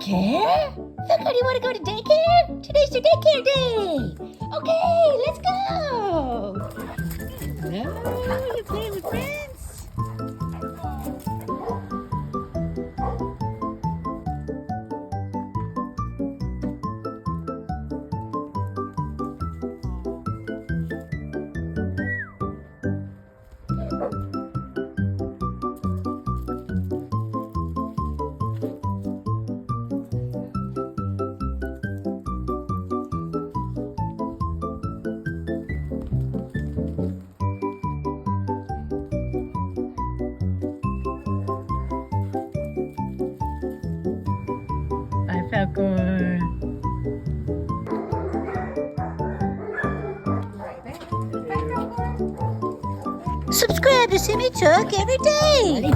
Daycare? Falcor, do you want to go to daycare? Today's your daycare day. Okay, let's go. No, you're playing with friends. Bye, Falcor. Subscribe to see me talk every day.